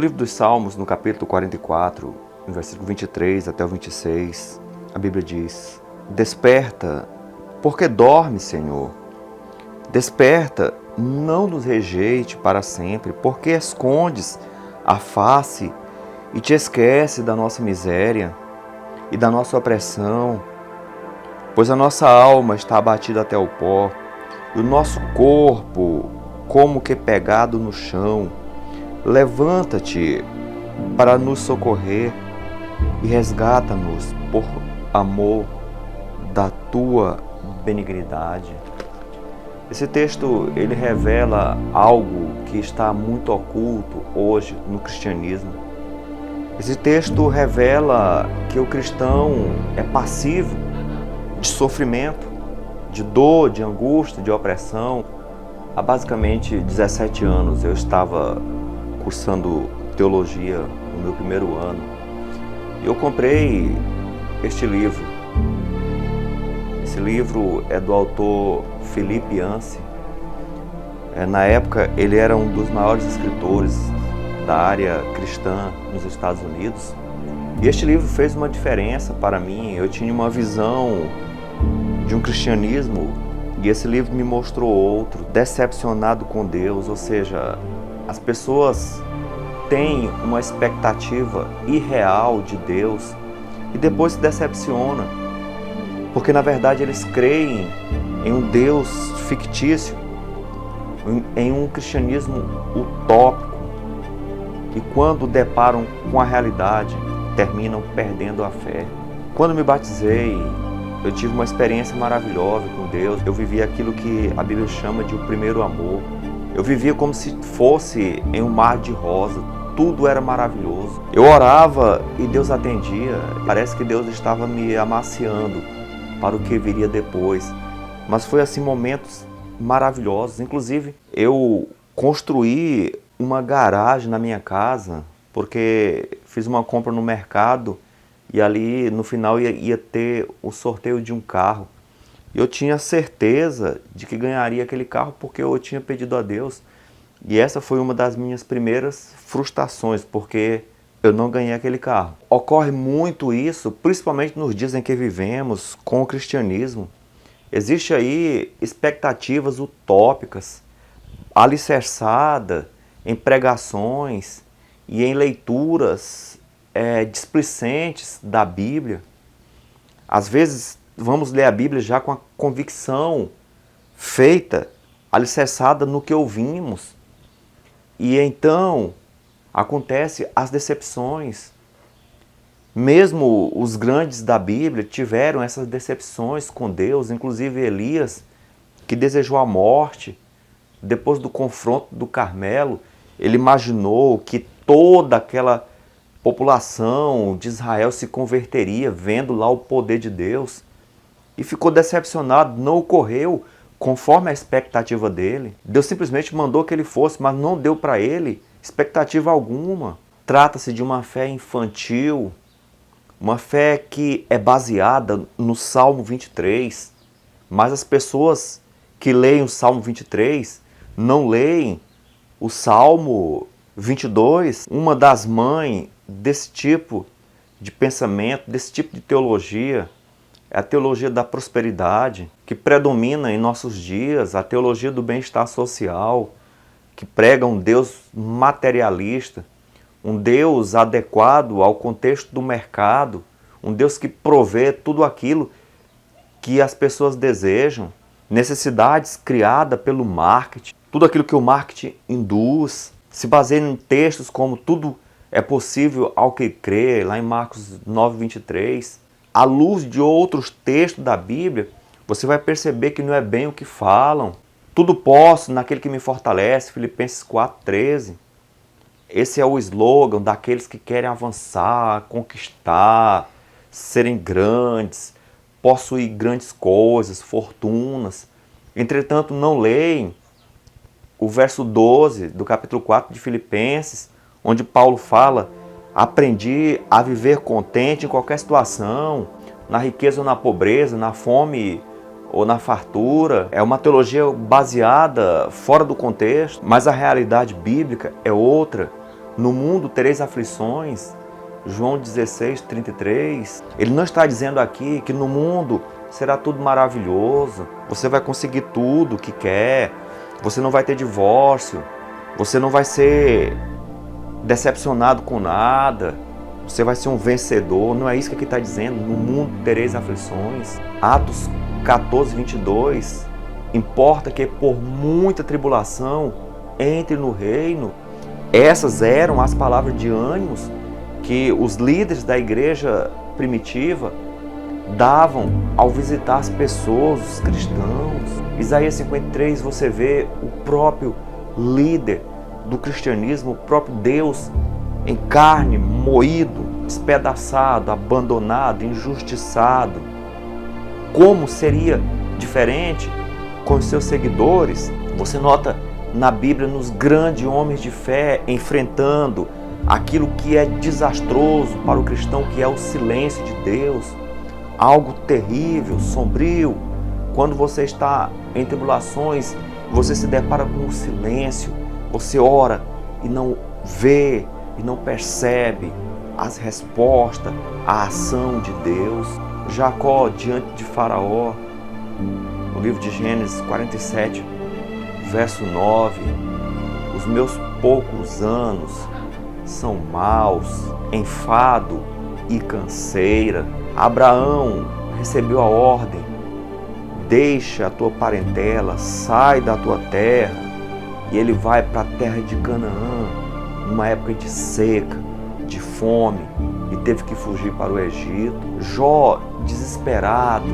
livro dos Salmos, no capítulo 44, no versículo 23 até o 26, a Bíblia diz: Desperta, porque dorme, Senhor. Desperta, não nos rejeite para sempre, porque escondes a face e te esquece da nossa miséria e da nossa opressão, pois a nossa alma está abatida até o pó, e o nosso corpo como que pegado no chão. Levanta-te para nos socorrer e resgata-nos por amor da tua benignidade. Esse texto, ele revela algo que está muito oculto hoje no cristianismo. Esse texto revela que o cristão é passivo de sofrimento, de dor, de angústia, de opressão. Há basicamente 17 anos eu estava cursando teologia no meu primeiro ano e eu comprei este livro. Esse livro é do autor Philip Yancey. Na época ele era um dos maiores escritores da área cristã nos Estados Unidos. E este livro fez uma diferença para mim. Eu tinha uma visão de um cristianismo e esse livro me mostrou outro, decepcionado com Deus. Ou seja, as pessoas têm uma expectativa irreal de Deus e depois se decepciona, porque na verdade eles creem em um Deus fictício, em um cristianismo utópico, e quando deparam com a realidade, terminam perdendo a fé. Quando me batizei, eu tive uma experiência maravilhosa com Deus. Eu vivi aquilo que a Bíblia chama de o primeiro amor. Eu vivia como se fosse em um mar de rosa. Tudo era maravilhoso. Eu orava e Deus atendia. Parece que Deus estava me amaciando para o que viria depois. Mas foi assim momentos maravilhosos. Inclusive, eu construí uma garagem na minha casa, porque fiz uma compra no mercado e ali no final ia ter o sorteio de um carro. Eu tinha certeza de que ganharia aquele carro porque eu tinha pedido a Deus. E essa foi uma das minhas primeiras frustrações, porque eu não ganhei aquele carro. Ocorre muito isso, principalmente nos dias em que vivemos com o cristianismo. Existe aí expectativas utópicas, alicerçadas em pregações e em leituras displicentes da Bíblia. Às vezes vamos ler a Bíblia já com a convicção feita, alicerçada no que ouvimos. E então acontecem as decepções. Mesmo os grandes da Bíblia tiveram essas decepções com Deus, inclusive Elias, que desejou a morte. Depois do confronto do Carmelo, ele imaginou que toda aquela população de Israel se converteria, vendo lá o poder de Deus. E ficou decepcionado, não ocorreu conforme a expectativa dele. Deus simplesmente mandou que ele fosse, mas não deu para ele expectativa alguma. Trata-se de uma fé infantil, uma fé que é baseada no Salmo 23. Mas as pessoas que leem o Salmo 23 não leem o Salmo 22. Uma das mães desse tipo de pensamento, desse tipo de teologia, é a teologia da prosperidade, que predomina em nossos dias, a teologia do bem-estar social, que prega um Deus materialista, um Deus adequado ao contexto do mercado, um Deus que provê tudo aquilo que as pessoas desejam, necessidades criadas pelo marketing, tudo aquilo que o marketing induz, se baseia em textos como tudo é possível ao que crê, lá em Marcos 9:23. À luz de outros textos da Bíblia, você vai perceber que não é bem o que falam. Tudo posso naquele que me fortalece, Filipenses 4:13. Esse é o slogan daqueles que querem avançar, conquistar, serem grandes, possuir grandes coisas, fortunas. Entretanto, não leem o verso 12 do capítulo 4 de Filipenses, onde Paulo fala: aprendi a viver contente em qualquer situação, na riqueza ou na pobreza, na fome ou na fartura. É uma teologia baseada fora do contexto, mas a realidade bíblica é outra. No mundo tereis aflições, João 16, 33. Ele não está dizendo aqui que no mundo será tudo maravilhoso, você vai conseguir tudo o que quer, você não vai ter divórcio, você não vai ser decepcionado com nada, você vai ser um vencedor. Não é isso que aqui está dizendo. No mundo tereis aflições. Atos 14, 22. Importa que por muita tribulação entre no reino. Essas eram as palavras de ânimos que os líderes da igreja primitiva davam ao visitar as pessoas, os cristãos. Isaías 53, você vê o próprio líder do cristianismo, o próprio Deus em carne, moído, despedaçado, abandonado, injustiçado. Como seria diferente com os seus seguidores? Você nota na Bíblia, nos grandes homens de fé, enfrentando aquilo que é desastroso para o cristão, que é o silêncio de Deus. Algo terrível, sombrio. Quando você está em tribulações, você se depara com o silêncio. Você ora e não vê e não percebe as respostas, a ação de Deus. Jacó diante de Faraó, no livro de Gênesis 47, verso 9, os meus poucos anos são maus, enfado e canseira. Abraão recebeu a ordem: deixa a tua parentela, sai da tua terra, e ele vai para a terra de Canaã, numa época de seca, de fome, e teve que fugir para o Egito. Jó, desesperado,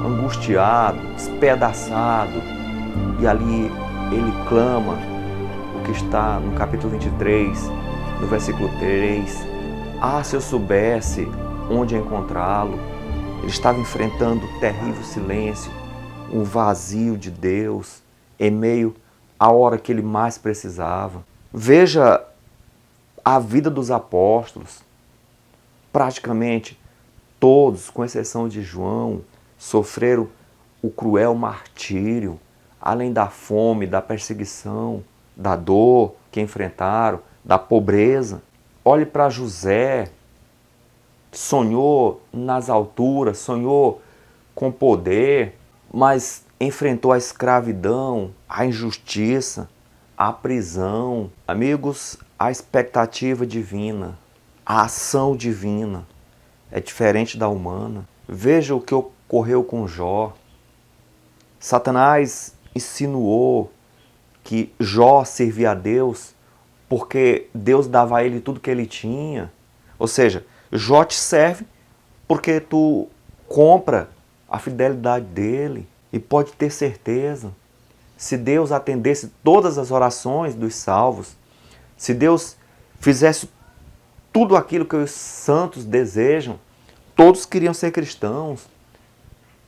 angustiado, despedaçado, e ali ele clama o que está no capítulo 23, no versículo 3. Ah, se eu soubesse onde encontrá-lo. Ele estava enfrentando um terrível silêncio, um vazio de Deus, em meio à hora que ele mais precisava. Veja a vida dos apóstolos. Praticamente todos, com exceção de João, sofreram o cruel martírio, além da fome, da perseguição, da dor que enfrentaram, da pobreza. Olhe para José, sonhou nas alturas, sonhou com poder, mas enfrentou a escravidão, a injustiça, a prisão. Amigos, a expectativa divina, a ação divina é diferente da humana. Veja o que ocorreu com Jó. Satanás insinuou que Jó servia a Deus porque Deus dava a ele tudo que ele tinha. Ou seja, Jó te serve porque tu compra a fidelidade dele. E pode ter certeza, se Deus atendesse todas as orações dos salvos, se Deus fizesse tudo aquilo que os santos desejam, todos queriam ser cristãos.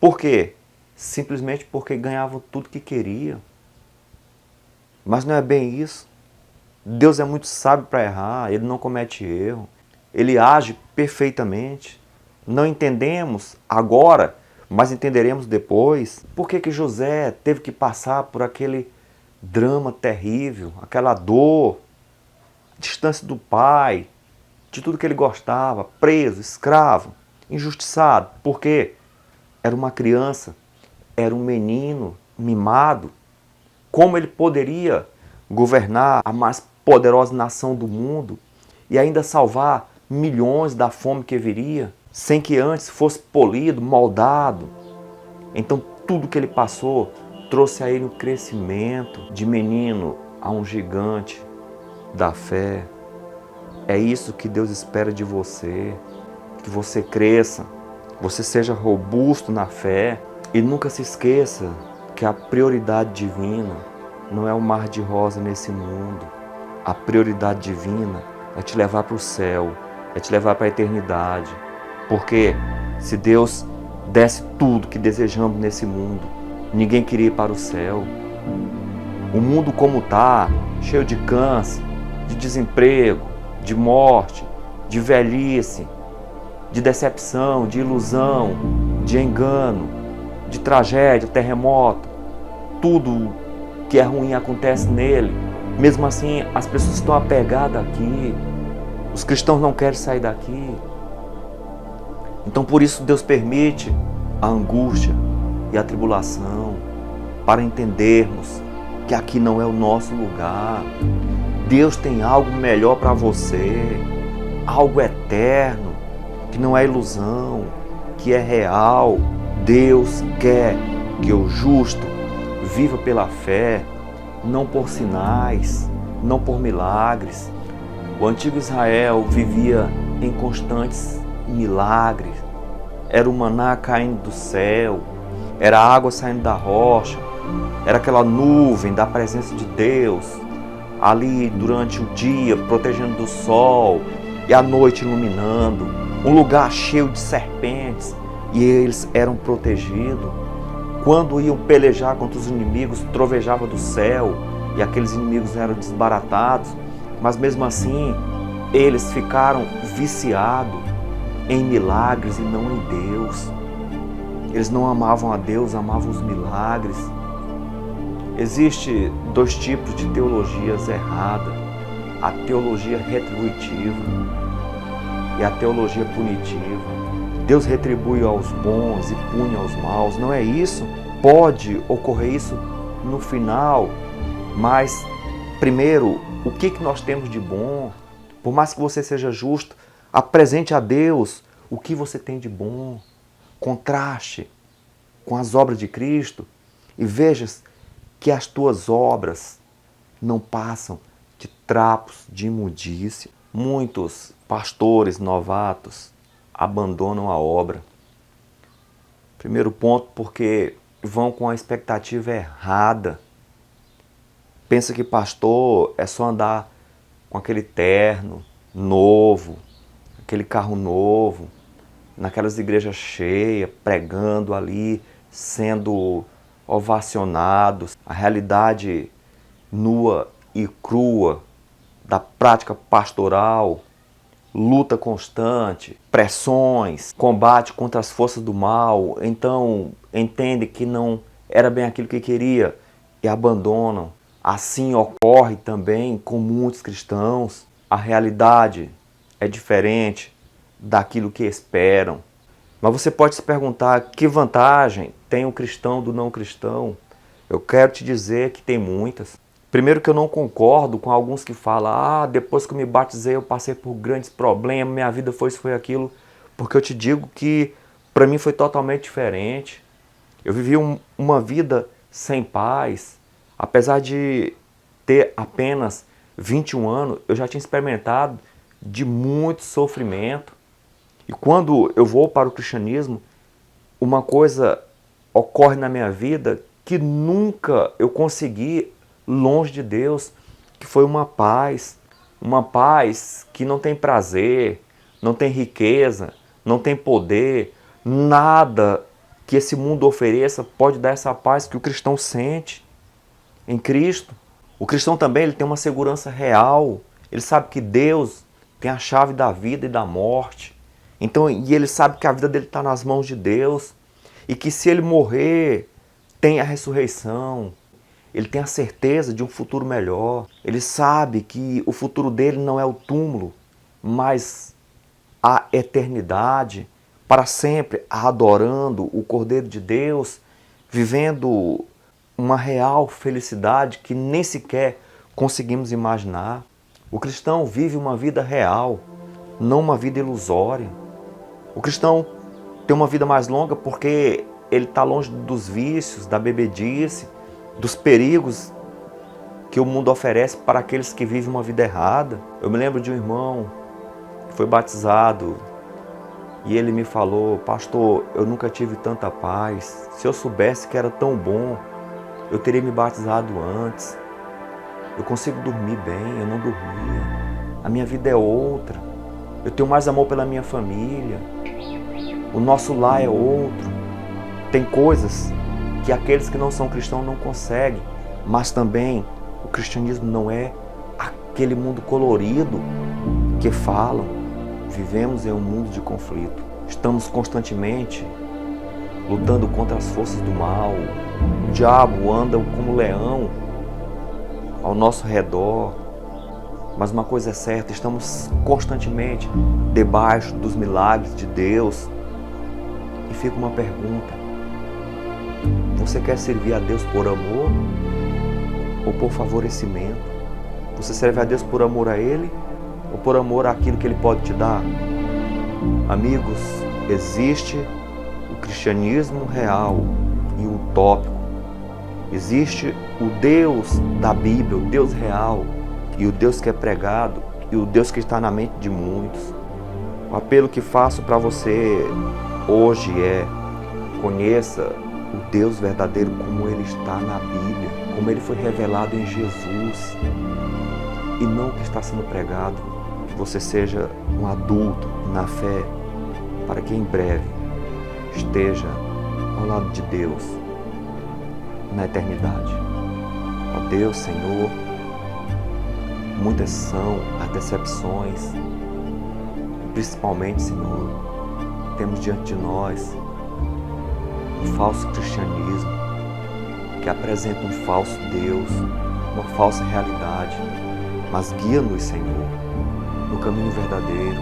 Por quê? Simplesmente porque ganhavam tudo que queriam. Mas não é bem isso. Deus é muito sábio para errar, Ele não comete erro. Ele age perfeitamente. Não entendemos agora, mas entenderemos depois. Por que José teve que passar por aquele drama terrível, aquela dor, distância do pai, de tudo que ele gostava, preso, escravo, injustiçado? Por quê? Era uma criança, era um menino mimado. Como ele poderia governar a mais poderosa nação do mundo e ainda salvar milhões da fome que viria, sem que antes fosse polido, moldado? Então tudo que ele passou trouxe a ele um crescimento de menino a um gigante da fé. É isso que Deus espera de você, que você cresça, você seja robusto na fé e nunca se esqueça que a prioridade divina não é o mar de rosa nesse mundo. A prioridade divina é te levar para o céu, é te levar para a eternidade. Porque se Deus desse tudo que desejamos nesse mundo, ninguém queria ir para o céu. O mundo como está, cheio de câncer, de desemprego, de morte, de velhice, de decepção, de ilusão, de engano, de tragédia, terremoto, tudo que é ruim acontece nele. Mesmo assim, as pessoas estão apegadas aqui. Os cristãos não querem sair daqui. Então por isso Deus permite a angústia e a tribulação, para entendermos que aqui não é o nosso lugar. Deus tem algo melhor para você, algo eterno, que não é ilusão, que é real. Deus quer que o justo viva pela fé, não por sinais, não por milagres. O antigo Israel vivia em constantes milagres. Era o maná caindo do céu, era a água saindo da rocha, era aquela nuvem da presença de Deus ali durante o dia, protegendo do sol, e a noite iluminando, um lugar cheio de serpentes, e eles eram protegidos. Quando iam pelejar contra os inimigos, trovejava do céu, e aqueles inimigos eram desbaratados, mas mesmo assim, eles ficaram viciados em milagres e não em Deus. Eles não amavam a Deus, amavam os milagres. Existem dois tipos de teologias erradas: a teologia retributiva e a teologia punitiva. Deus retribui aos bons e pune aos maus. Não é isso? Pode ocorrer isso no final, mas primeiro, o que nós temos de bom? Por mais que você seja justo, apresente a Deus o que você tem de bom. Contraste com as obras de Cristo e veja que as tuas obras não passam de trapos de imundícia. Muitos pastores novatos abandonam a obra. Primeiro ponto, porque vão com a expectativa errada. Pensa que pastor é só andar com aquele terno novo, aquele carro novo, naquelas igrejas cheias, pregando ali, sendo ovacionados. A realidade nua e crua da prática pastoral, luta constante, pressões, combate contra as forças do mal. Então entende que não era bem aquilo que queria e abandonam. Assim ocorre também com muitos cristãos. A realidade é diferente daquilo que esperam. Mas você pode se perguntar que vantagem tem o cristão do não cristão? Eu quero te dizer que tem muitas. Primeiro que eu não concordo com alguns que falam: depois que eu me batizei eu passei por grandes problemas, minha vida foi isso, foi aquilo. Porque eu te digo que para mim foi totalmente diferente. Eu vivi uma vida sem paz. Apesar de ter apenas 21 anos, eu já tinha experimentado de muito sofrimento. E quando eu vou para o cristianismo, uma coisa ocorre na minha vida que nunca eu consegui longe de Deus, que foi uma paz que não tem prazer, não tem riqueza, não tem poder, nada que esse mundo ofereça pode dar essa paz que o cristão sente em Cristo. O cristão também ele tem uma segurança real, ele sabe que Deus tem a chave da vida e da morte. Então, e ele sabe que a vida dele está nas mãos de Deus e que se ele morrer, tem a ressurreição. Ele tem a certeza de um futuro melhor. Ele sabe que o futuro dele não é o túmulo, mas a eternidade, para sempre adorando o Cordeiro de Deus, vivendo uma real felicidade que nem sequer conseguimos imaginar. O cristão vive uma vida real, não uma vida ilusória. O cristão tem uma vida mais longa porque ele está longe dos vícios, da bebedice, dos perigos que o mundo oferece para aqueles que vivem uma vida errada. Eu me lembro de um irmão que foi batizado e ele me falou: pastor, eu nunca tive tanta paz. Se eu soubesse que era tão bom, eu teria me batizado antes. Eu consigo dormir bem, eu não dormia. A minha vida é outra. Eu tenho mais amor pela minha família. O nosso lar é outro. Tem coisas que aqueles que não são cristãos não conseguem. Mas também o cristianismo não é aquele mundo colorido que falam. Vivemos em um mundo de conflito. Estamos constantemente lutando contra as forças do mal. O diabo anda como leão, ao nosso redor. Mas uma coisa é certa, estamos constantemente debaixo dos milagres de Deus. E fica uma pergunta: você quer servir a Deus por amor ou por favorecimento? Você serve a Deus por amor a Ele ou por amor àquilo que Ele pode te dar? Amigos, existe o cristianismo real e utópico. Existe o Deus da Bíblia, o Deus real, e o Deus que é pregado, e o Deus que está na mente de muitos. O apelo que faço para você hoje é: conheça o Deus verdadeiro como Ele está na Bíblia, como Ele foi revelado em Jesus, e não o que está sendo pregado. Que você seja um adulto na fé, para que em breve esteja ao lado de Deus na eternidade. Ó Deus, Senhor, muitas são as decepções, principalmente, Senhor, temos diante de nós um falso cristianismo que apresenta um falso Deus, uma falsa realidade. Mas guia-nos, Senhor, no caminho verdadeiro.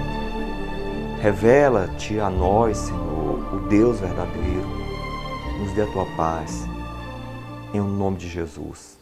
Revela-te a nós, Senhor, o Deus verdadeiro. Nos dê a tua paz, em nome de Jesus.